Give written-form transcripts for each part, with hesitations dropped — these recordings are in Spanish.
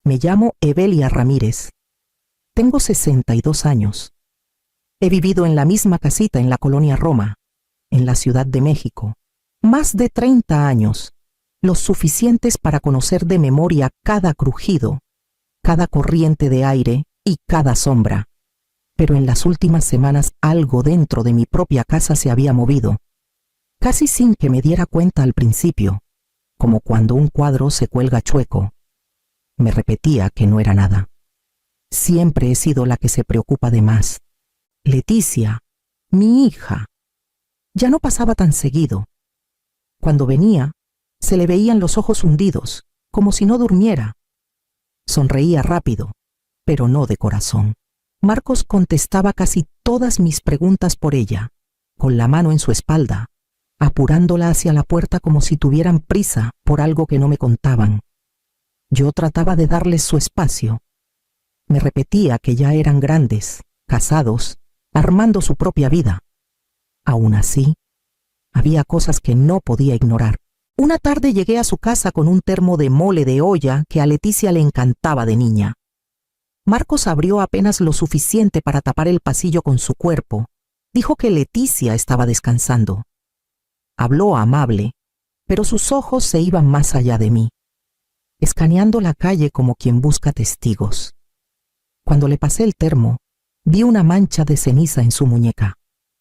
Me llamo Evelia Ramírez. Tengo 62 años. He vivido en la misma casita en la colonia Roma, en la Ciudad de México, más de 30 años, los suficientes para conocer de memoria cada crujido, cada corriente de aire y cada sombra. Pero en las últimas semanas algo dentro de mi propia casa se había movido, casi sin que me diera cuenta al principio, como cuando un cuadro se cuelga chueco. Me repetía que no era nada. Siempre he sido la que se preocupa de más. Leticia, mi hija, ya no pasaba tan seguido. Cuando venía, se le veían los ojos hundidos, como si no durmiera. Sonreía rápido, pero no de corazón. Marcos contestaba casi todas mis preguntas por ella, con la mano en su espalda, apurándola hacia la puerta como si tuvieran prisa por algo que no me contaban. Yo trataba de darles su espacio. Me repetía que ya eran grandes, casados, armando su propia vida. Aún así, había cosas que no podía ignorar. Una tarde llegué a su casa con un termo de mole de olla que a Leticia le encantaba de niña. Marcos abrió apenas lo suficiente para tapar el pasillo con su cuerpo. Dijo que Leticia estaba descansando. Habló amable, pero sus ojos se iban más allá de mí, escaneando la calle como quien busca testigos. Cuando le pasé el termo, vi una mancha de ceniza en su muñeca,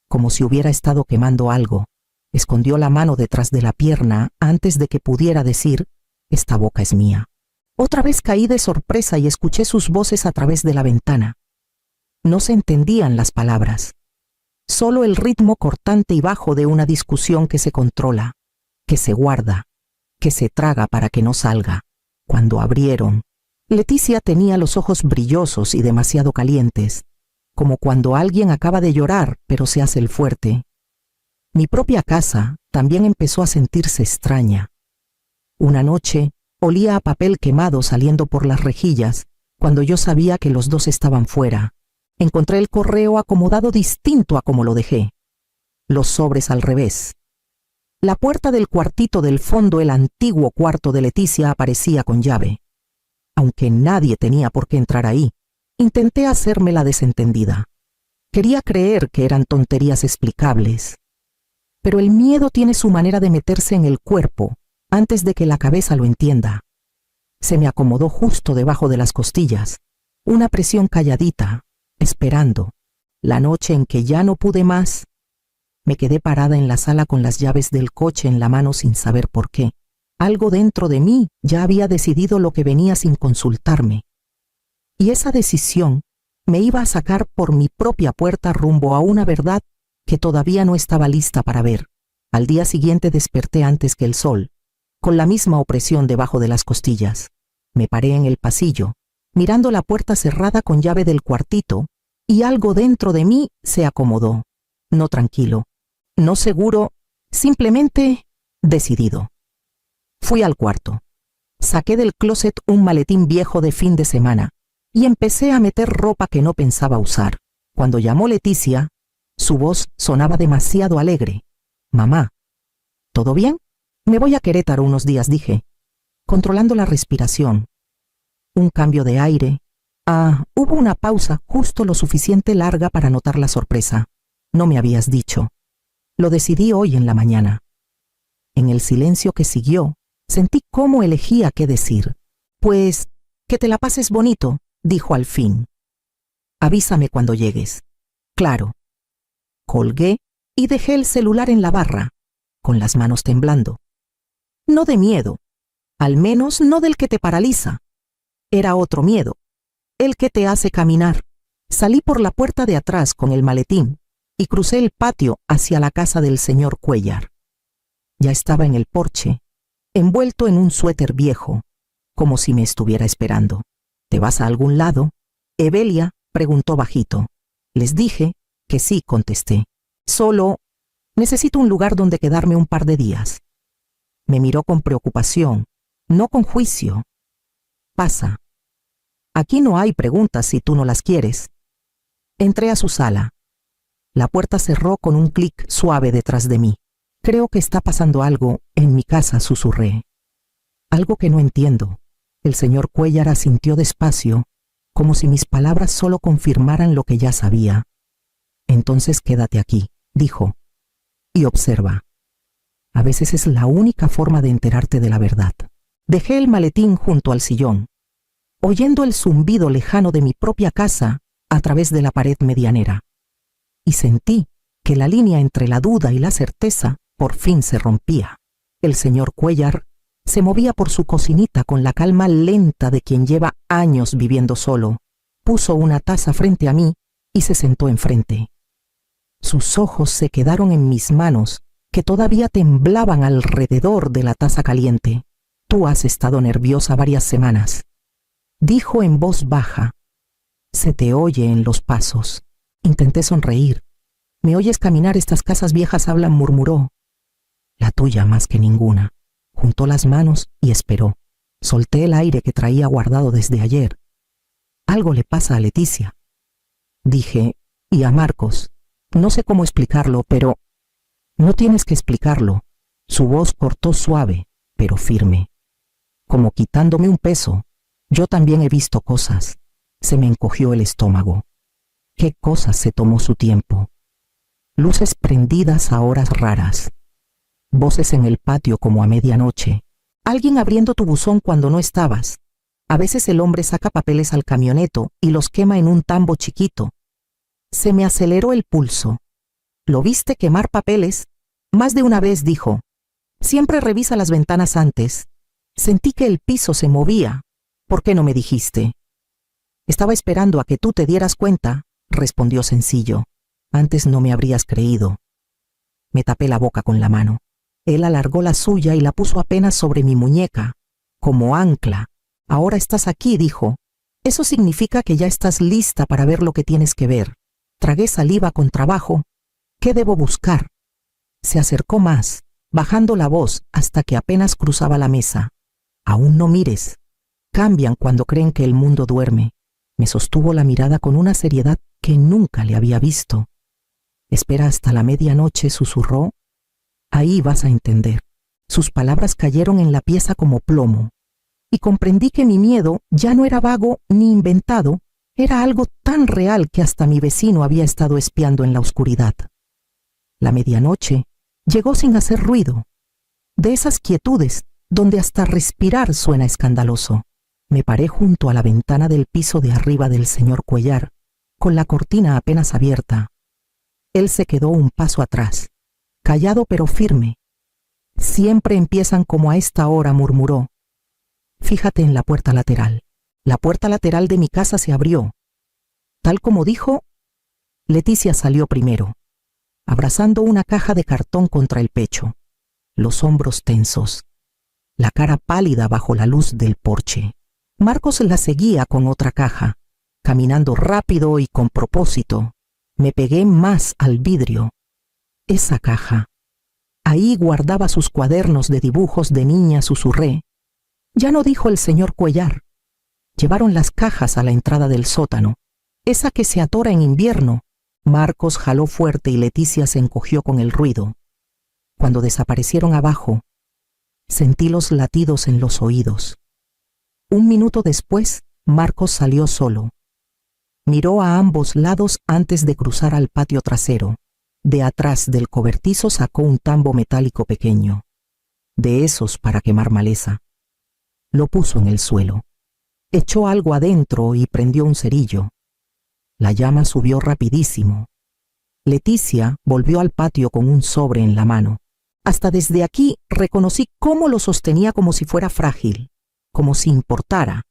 como si hubiera estado quemando algo. Escondió la mano detrás de la pierna antes de que pudiera decir: «Esta boca es mía». Otra vez caí de sorpresa y escuché sus voces a través de la ventana. No se entendían las palabras, solo el ritmo cortante y bajo de una discusión que se controla, que se guarda, que se traga para que no salga. Cuando abrieron, Leticia tenía los ojos brillosos y demasiado calientes, como cuando alguien acaba de llorar pero se hace el fuerte. Mi propia casa también empezó a sentirse extraña. Una noche olía a papel quemado saliendo por las rejillas cuando yo sabía que los dos estaban fuera. Encontré el correo acomodado distinto a como lo dejé. Los sobres al revés. La puerta del cuartito del fondo, el antiguo cuarto de Leticia, aparecía con llave. Aunque nadie tenía por qué entrar ahí, intenté hacerme la desentendida. Quería creer que eran tonterías explicables. Pero el miedo tiene su manera de meterse en el cuerpo antes de que la cabeza lo entienda. Se me acomodó justo debajo de las costillas, una presión calladita, esperando. La noche en que ya no pude más, me quedé parada en la sala con las llaves del coche en la mano sin saber por qué. Algo dentro de mí ya había decidido lo que venía sin consultarme. Y esa decisión me iba a sacar por mi propia puerta rumbo a una verdad que todavía no estaba lista para ver. Al día siguiente desperté antes que el sol, con la misma opresión debajo de las costillas. Me paré en el pasillo, mirando la puerta cerrada con llave del cuartito, y algo dentro de mí se acomodó. No tranquilo, no seguro, simplemente decidido. Fui al cuarto. Saqué del closet un maletín viejo de fin de semana y empecé a meter ropa que no pensaba usar. Cuando llamó Leticia, su voz sonaba demasiado alegre. «Mamá, ¿todo bien? Me voy a Querétaro unos días», dije, controlando la respiración. Un cambio de aire. Hubo una pausa justo lo suficiente larga para notar la sorpresa. «No me habías dicho». «Lo decidí hoy en la mañana». En el silencio que siguió, sentí cómo elegía qué decir. «Pues, que te la pases bonito», dijo al fin. «Avísame cuando llegues». «Claro». Colgué y dejé el celular en la barra, con las manos temblando. No de miedo, al menos no del que te paraliza. Era otro miedo, el que te hace caminar. Salí por la puerta de atrás con el maletín y crucé el patio hacia la casa del señor Cuéllar. Ya estaba en el porche, envuelto en un suéter viejo, como si me estuviera esperando. «¿Te vas a algún lado?», Evelia preguntó bajito. Les dije que sí, contesté. «Solo necesito un lugar donde quedarme un par de días». Me miró con preocupación, no con juicio. «Pasa. Aquí no hay preguntas si tú no las quieres». Entré a su sala. La puerta cerró con un clic suave detrás de mí. «Creo que está pasando algo en mi casa», susurré. «Algo que no entiendo. El señor Cuéllar asintió despacio, como si mis palabras solo confirmaran lo que ya sabía. Entonces quédate aquí, dijo, y observa. A veces es la única forma de enterarte de la verdad. Dejé el maletín junto al sillón, oyendo el zumbido lejano de mi propia casa a través de la pared medianera, y sentí que la línea entre la duda y la certeza por fin se rompía. El señor Cuéllar se movía por su cocinita con la calma lenta de quien lleva años viviendo solo. Puso una taza frente a mí y se sentó enfrente. Sus ojos se quedaron en mis manos, que todavía temblaban alrededor de la taza caliente. Tú has estado nerviosa varias semanas, dijo en voz baja. Se te oye en los pasos. Intenté sonreír. ¿Me oyes caminar? Estas casas viejas hablan, murmuró. La tuya más que ninguna. Juntó las manos y esperó. Solté el aire que traía guardado desde ayer. Algo le pasa a Leticia, dije, y a Marcos. No sé cómo explicarlo, pero... No tienes que explicarlo. Su voz cortó suave, pero firme, como quitándome un peso. Yo también he visto cosas. Se me encogió el estómago. ¿Qué cosas se tomó su tiempo? Luces prendidas a horas raras. Voces en el patio como a medianoche. Alguien abriendo tu buzón cuando no estabas. A veces el hombre saca papeles al camioneto y los quema en un tambo chiquito. Se me aceleró el pulso. ¿Lo viste quemar papeles? Más de una vez, dijo. Siempre revisa las ventanas antes. Sentí que el piso se movía. ¿Por qué no me dijiste? Estaba esperando a que tú te dieras cuenta, respondió sencillo. Antes no me habrías creído. Me tapé la boca con la mano. Él alargó la suya y la puso apenas sobre mi muñeca, como ancla. Ahora estás aquí, dijo. Eso significa que ya estás lista para ver lo que tienes que ver. Tragué saliva con trabajo. ¿Qué debo buscar? Se acercó más, bajando la voz hasta que apenas cruzaba la mesa. Aún no mires. Cambian cuando creen que el mundo duerme. Me sostuvo la mirada con una seriedad que nunca le había visto. Espera hasta la medianoche, susurró. Ahí vas a entender. Sus palabras cayeron en la pieza como plomo, y comprendí que mi miedo ya no era vago ni inventado, era algo tan real que hasta mi vecino había estado espiando en la oscuridad. La medianoche llegó sin hacer ruido, de esas quietudes donde hasta respirar suena escandaloso. Me paré junto a la ventana del piso de arriba del señor Cuéllar, con la cortina apenas abierta. Él se quedó un paso atrás, callado pero firme. Siempre empiezan como a esta hora, murmuró. Fíjate en la puerta lateral. La puerta lateral de mi casa se abrió. Tal como dijo, Leticia salió primero, abrazando una caja de cartón contra el pecho, los hombros tensos, la cara pálida bajo la luz del porche. Marcos la seguía con otra caja, caminando rápido y con propósito. Me pegué más al vidrio. Esa caja. Ahí guardaba sus cuadernos de dibujos de niña, susurré. Ya no dijo el señor Cuéllar. Llevaron las cajas a la entrada del sótano, esa que se atora en invierno. Marcos jaló fuerte y Leticia se encogió con el ruido. Cuando desaparecieron abajo, sentí los latidos en los oídos. Un minuto después, Marcos salió solo. Miró a ambos lados antes de cruzar al patio trasero. De atrás del cobertizo sacó un tambo metálico pequeño, de esos para quemar maleza. Lo puso en el suelo. Echó algo adentro y prendió un cerillo. La llama subió rapidísimo. Leticia volvió al patio con un sobre en la mano. Hasta desde aquí reconocí cómo lo sostenía como si fuera frágil, como si importara.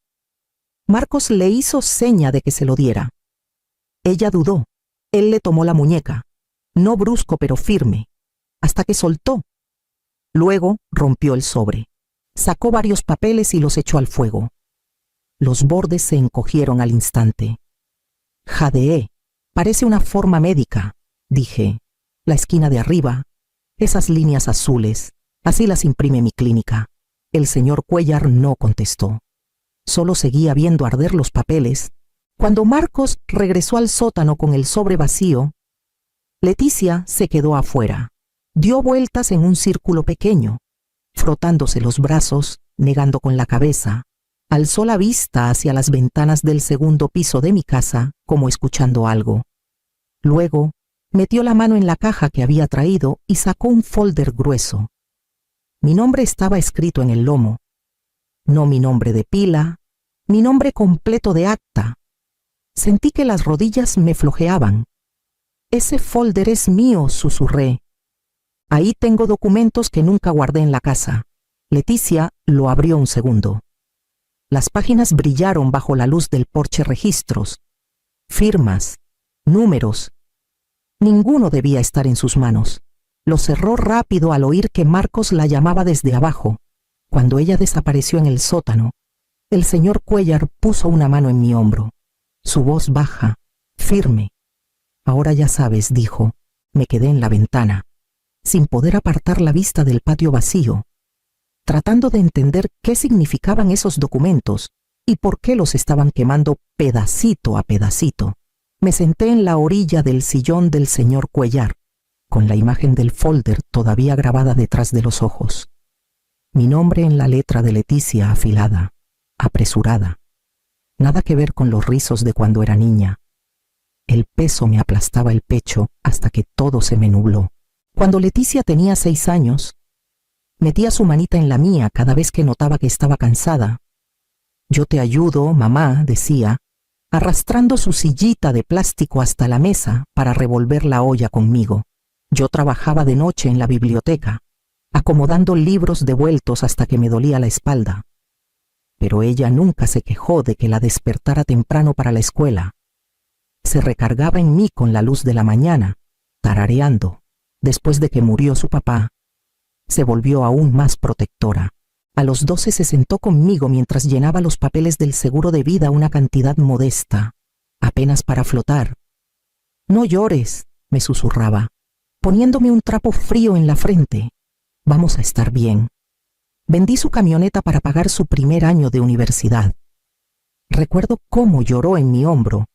Marcos le hizo seña de que se lo diera. Ella dudó. Él le tomó la muñeca, no brusco pero firme, hasta que soltó. Luego rompió el sobre. Sacó varios papeles y los echó al fuego. Los bordes se encogieron al instante. Jadeé. Parece una forma médica, dije. La esquina de arriba, esas líneas azules, así las imprime mi clínica. El señor Cuéllar no contestó. Solo seguía viendo arder los papeles. Cuando Marcos regresó al sótano con el sobre vacío, Leticia se quedó afuera. Dio vueltas en un círculo pequeño, frotándose los brazos, negando con la cabeza. Alzó la vista hacia las ventanas del segundo piso de mi casa, como escuchando algo. Luego, metió la mano en la caja que había traído y sacó un folder grueso. Mi nombre estaba escrito en el lomo. No mi nombre de pila, mi nombre completo de acta. Sentí que las rodillas me flojeaban. «Ese folder es mío», susurré. «Ahí tengo documentos que nunca guardé en la casa». Leticia lo abrió un segundo. Las páginas brillaron bajo la luz del porche registros. Firmas, números. Ninguno debía estar en sus manos. Lo cerró rápido al oír que Marcos la llamaba desde abajo. Cuando ella desapareció en el sótano, el señor Cuéllar puso una mano en mi hombro. Su voz baja, firme. «Ahora ya sabes», dijo. Me quedé en la ventana, sin poder apartar la vista del patio vacío, tratando de entender qué significaban esos documentos y por qué los estaban quemando pedacito a pedacito. Me senté en la orilla del sillón del señor Cuéllar, con la imagen del folder todavía grabada detrás de los ojos. Mi nombre en la letra de Leticia afilada, apresurada. Nada que ver con los rizos de cuando era niña. El peso me aplastaba el pecho hasta que todo se me nubló. Cuando Leticia tenía 6 años, metía su manita en la mía cada vez que notaba que estaba cansada. «Yo te ayudo, mamá», decía, arrastrando su sillita de plástico hasta la mesa para revolver la olla conmigo. Yo trabajaba de noche en la biblioteca, acomodando libros devueltos hasta que me dolía la espalda. Pero ella nunca se quejó de que la despertara temprano para la escuela. Se recargaba en mí con la luz de la mañana, tarareando. Después de que murió su papá, se volvió aún más protectora. A los 12 se sentó conmigo mientras llenaba los papeles del seguro de vida, una cantidad modesta, apenas para flotar. «No llores», me susurraba, poniéndome un trapo frío en la frente. «Vamos a estar bien». Vendí su camioneta para pagar su primer año de universidad. Recuerdo cómo lloró en mi hombro,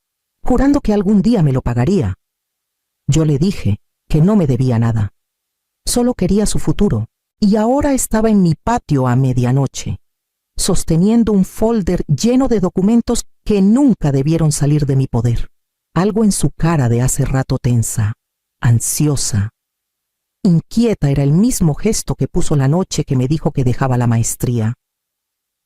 jurando que algún día me lo pagaría. Yo le dije que no me debía nada. Solo quería su futuro, y ahora estaba en mi patio a medianoche, sosteniendo un folder lleno de documentos que nunca debieron salir de mi poder. Algo en su cara de hace rato tensa, ansiosa, inquieta era el mismo gesto que puso la noche que me dijo que dejaba la maestría.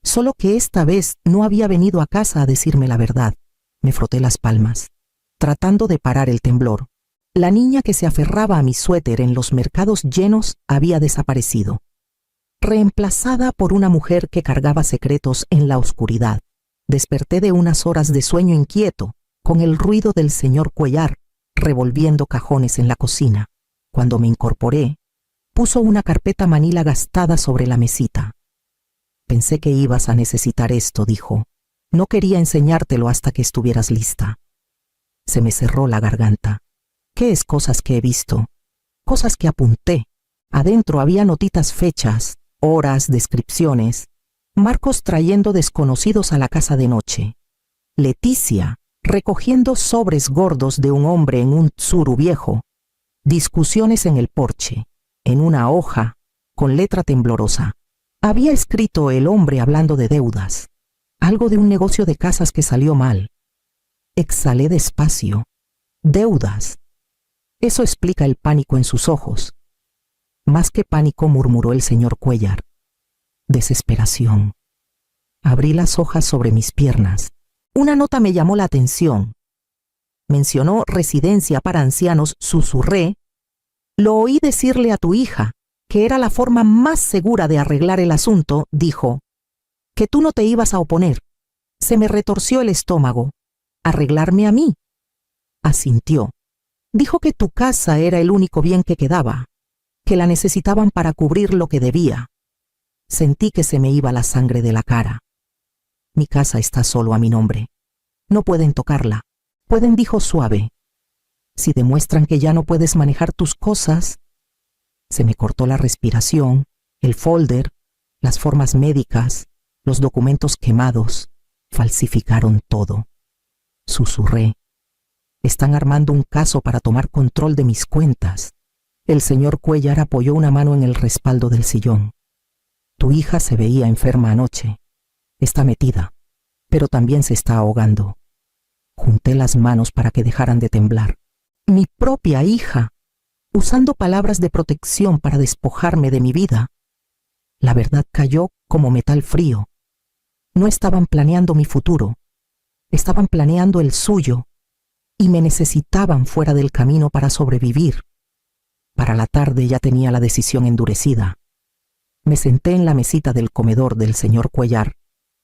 Solo que esta vez no había venido a casa a decirme la verdad. Me froté las palmas, tratando de parar el temblor. La niña que se aferraba a mi suéter en los mercados llenos había desaparecido, reemplazada por una mujer que cargaba secretos en la oscuridad. Desperté de unas horas de sueño inquieto, con el ruido del señor Cuéllar revolviendo cajones en la cocina. Cuando me incorporé, puso una carpeta manila gastada sobre la mesita. «Pensé que ibas a necesitar esto», dijo. «No quería enseñártelo hasta que estuvieras lista». Se me cerró la garganta. ¿Qué es cosas que he visto? Cosas que apunté. Adentro había notitas, fechas, horas, descripciones. Marcos trayendo desconocidos a la casa de noche. Leticia recogiendo sobres gordos de un hombre en un Tsuru viejo. Discusiones en el porche. En una hoja, con letra temblorosa, había escrito el hombre hablando de deudas. Algo de un negocio de casas que salió mal. Exhalé despacio. Deudas. Eso explica el pánico en sus ojos. Más que pánico, murmuró el señor Cuéllar. Desesperación. Abrí las hojas sobre mis piernas. Una nota me llamó la atención. Mencionó residencia para ancianos, susurré. «Lo oí decirle a tu hija que era la forma más segura de arreglar el asunto», dijo. «Que tú no te ibas a oponer». Se me retorció el estómago. «¿Arreglarme a mí?». Asintió. «Dijo que tu casa era el único bien que quedaba, que la necesitaban para cubrir lo que debía». Sentí que se me iba la sangre de la cara. «Mi casa está solo a mi nombre. No pueden tocarla». «Pueden», dijo suave. «Si demuestran que ya no puedes manejar tus cosas». Se me cortó la respiración, el folder, las formas médicas, los documentos quemados, falsificaron todo. Susurré. «Están armando un caso para tomar control de mis cuentas». El señor Cuéllar apoyó una mano en el respaldo del sillón. «Tu hija se veía enferma anoche. Está metida, pero también se está ahogando. Junté las manos para que dejaran de temblar. Mi propia hija, usando palabras de protección para despojarme de mi vida. La verdad cayó como metal frío. No estaban planeando mi futuro, estaban planeando el suyo, y me necesitaban fuera del camino para sobrevivir. Para la tarde ya tenía la decisión endurecida. Me senté en la mesita del comedor del señor Cuellar,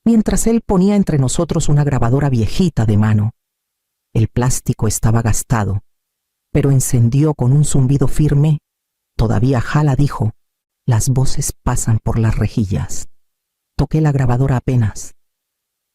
mientras él ponía entre nosotros una grabadora viejita de mano. El plástico estaba gastado, pero encendió con un zumbido firme. Todavía jala, dijo. Las voces pasan por las rejillas. Toqué la grabadora apenas.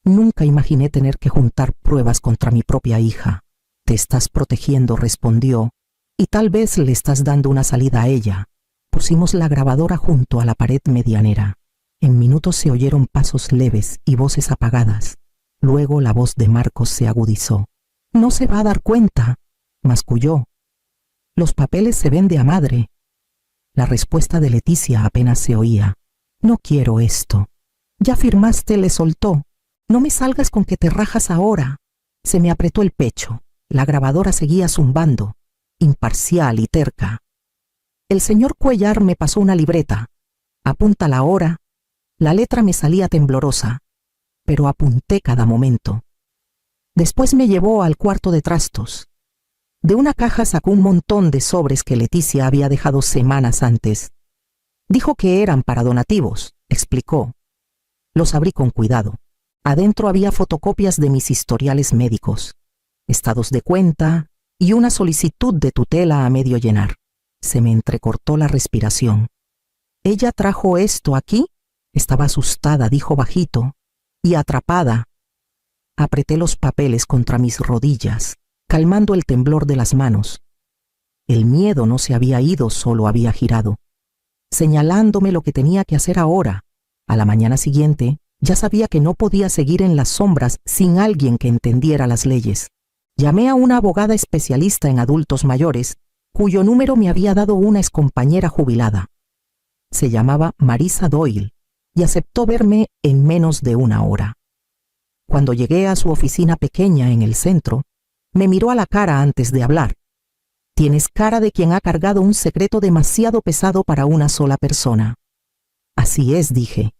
Nunca imaginé tener que juntar pruebas contra mi propia hija. Te estás protegiendo, respondió, y tal vez le estás dando una salida a ella. Pusimos la grabadora junto a la pared medianera. En minutos se oyeron pasos leves y voces apagadas. Luego la voz de Marcos se agudizó. No se va a dar cuenta, masculló. Los papeles se vende a madre. La respuesta de Leticia apenas se oía. No quiero esto. Ya firmaste, le soltó. No me salgas con que te rajas ahora. Se me apretó el pecho. La grabadora seguía zumbando, imparcial y terca. El señor Cuellar me pasó una libreta. Apunta la hora. La letra me salía temblorosa, pero apunté cada momento. Después me llevó al cuarto de trastos. De una caja sacó un montón de sobres que Leticia había dejado semanas antes. Dijo que eran para donativos, explicó. Los abrí con cuidado. Adentro había fotocopias de mis historiales médicos, estados de cuenta y una solicitud de tutela a medio llenar. Se me entrecortó la respiración. ¿Ella trajo esto aquí? Estaba asustada, dijo bajito, y atrapada. Apreté los papeles contra mis rodillas, calmando el temblor de las manos. El miedo no se había ido, solo había girado, señalándome lo que tenía que hacer ahora. A la mañana siguiente, ya sabía que no podía seguir en las sombras sin alguien que entendiera las leyes. Llamé a una abogada especialista en adultos mayores, cuyo número me había dado una excompañera jubilada. Se llamaba Marisa Doyle y aceptó verme en menos de una hora. Cuando llegué a su oficina pequeña en el centro, me miró a la cara antes de hablar. Tienes cara de quien ha cargado un secreto demasiado pesado para una sola persona. Así es, dije.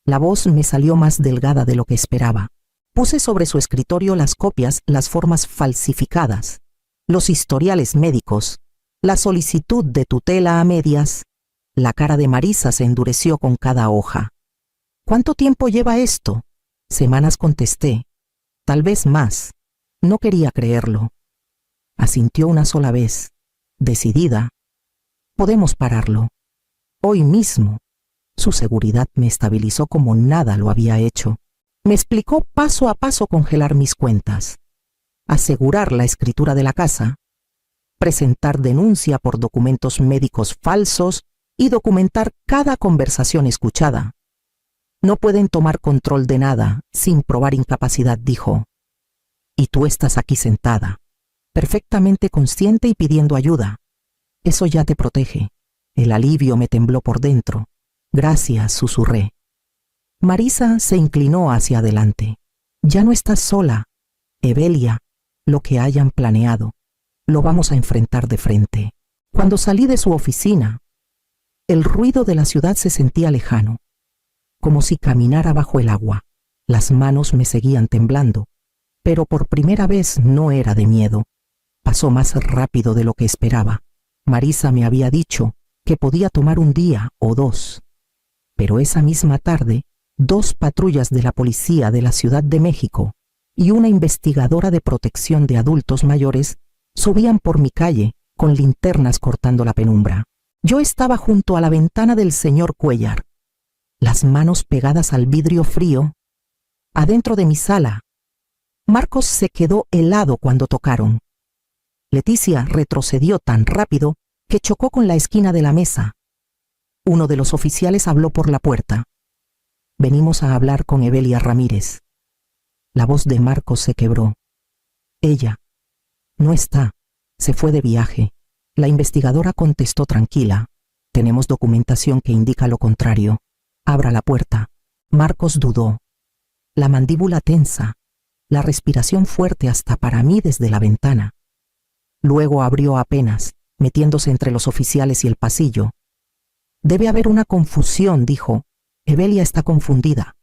La voz me salió más delgada de lo que esperaba. Puse sobre su escritorio las copias, las formas falsificadas, los historiales médicos, la solicitud de tutela a medias. La cara de Marisa se endureció con cada hoja. ¿Cuánto tiempo lleva esto? Semanas, contesté. Tal vez más. No quería creerlo. Asintió una sola vez, decidida. Podemos pararlo. Hoy mismo. Su seguridad me estabilizó como nada lo había hecho. Me explicó paso a paso congelar mis cuentas, asegurar la escritura de la casa, presentar denuncia por documentos médicos falsos y documentar cada conversación escuchada. No pueden tomar control de nada sin probar incapacidad, dijo. Y tú estás aquí sentada, perfectamente consciente y pidiendo ayuda. Eso ya te protege. El alivio me tembló por dentro. Gracias, susurré. Marisa se inclinó hacia adelante. Ya no estás sola, Evelia. Lo que hayan planeado, lo vamos a enfrentar de frente. Cuando salí de su oficina, el ruido de la ciudad se sentía lejano, como si caminara bajo el agua. Las manos me seguían temblando, pero por primera vez no era de miedo. Pasó más rápido de lo que esperaba. Marisa me había dicho que podía tomar un día o dos, pero esa misma tarde, 2 patrullas de la policía de la Ciudad de México y una investigadora de protección de adultos mayores subían por mi calle con linternas cortando la penumbra. Yo estaba junto a la ventana del señor Cuellar, las manos pegadas al vidrio frío. Adentro de mi sala, Marcos se quedó helado cuando tocaron. Leticia retrocedió tan rápido que chocó con la esquina de la mesa. Uno de los oficiales habló por la puerta. Venimos a hablar con Evelia Ramírez. La voz de Marcos se quebró. Ella no está, se fue de viaje. La investigadora contestó tranquila. Tenemos documentación que indica lo contrario. Abra la puerta. Marcos dudó. la mandíbula tensa, la respiración fuerte hasta para mí desde la ventana. Luego abrió apenas, metiéndose entre los oficiales y el pasillo. Debe haber una confusión, dijo. Evelia está confundida.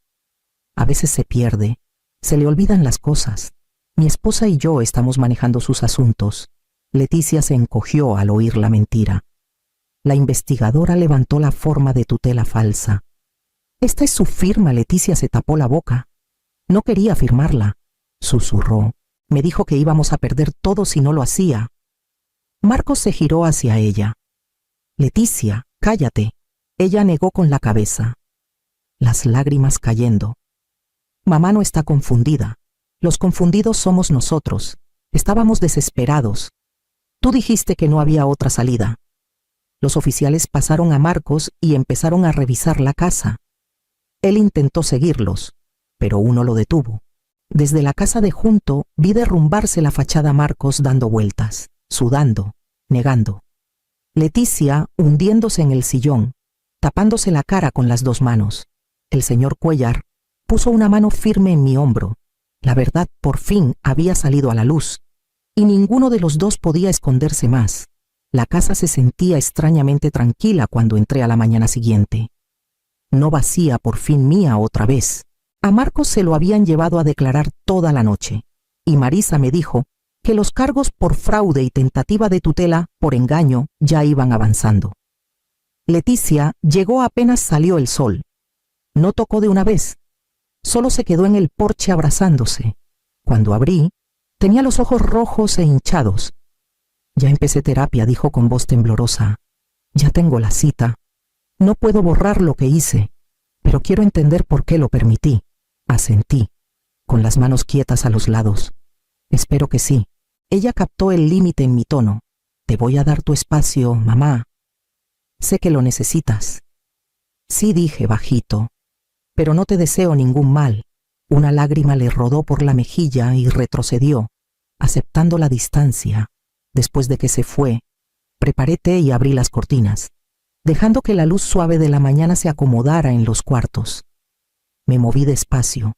A veces se pierde, se le olvidan las cosas. Mi esposa y yo estamos manejando sus asuntos. Leticia se encogió al oír la mentira. La investigadora levantó la forma de tutela falsa. Esta es su firma. Leticia se tapó la boca. No quería firmarla. Susurró. Me dijo que íbamos a perder todo si no lo hacía. Marcos se giró hacia ella. Leticia, cállate. Ella negó con la cabeza. Las lágrimas cayendo. Mamá no está confundida. Los confundidos somos nosotros. Estábamos desesperados. Tú dijiste que no había otra salida. Los oficiales pasaron a Marcos y empezaron a revisar la casa. Él intentó seguirlos, pero uno lo detuvo. Desde la casa de junto vi derrumbarse la fachada Marcos dando vueltas, sudando, negando. Leticia hundiéndose en el sillón, tapándose la cara con las dos manos. El señor Cuéllar puso una mano firme en mi hombro. La verdad por fin había salido a la luz, y ninguno de los dos podía esconderse más. La casa se sentía extrañamente tranquila cuando entré a la mañana siguiente. No vacía, por fin mía otra vez. A Marcos se lo habían llevado a declarar toda la noche, y Marisa me dijo que los cargos por fraude y tentativa de tutela por engaño ya iban avanzando. Leticia llegó apenas salió el sol. No tocó de una vez, solo se quedó en el porche abrazándose. Cuando abrí, tenía los ojos rojos e hinchados. Ya empecé terapia, dijo con voz temblorosa. Ya tengo la cita. No puedo borrar lo que hice, pero quiero entender por qué lo permití. Asentí, con las manos quietas a los lados. Espero que sí. Ella captó el límite en mi tono. Te voy a dar tu espacio, mamá. Sé que lo necesitas. Sí, dije bajito, pero no te deseo ningún mal. Una lágrima le rodó por la mejilla y retrocedió, aceptando la distancia. Después de que se fue, preparé té y abrí las cortinas, dejando que la luz suave de la mañana se acomodara en los cuartos. Me moví despacio,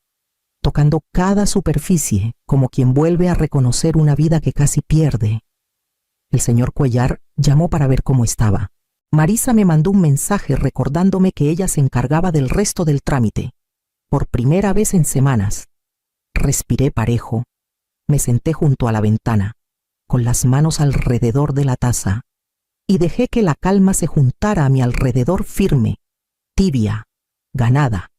tocando cada superficie como quien vuelve a reconocer una vida que casi pierde. El señor Cuéllar llamó para ver cómo estaba. Marisa me mandó un mensaje recordándome que ella se encargaba del resto del trámite, por primera vez en semanas. Respiré parejo, me senté junto a la ventana, con las manos alrededor de la taza, y dejé que la calma se juntara a mi alrededor firme, tibia, ganada.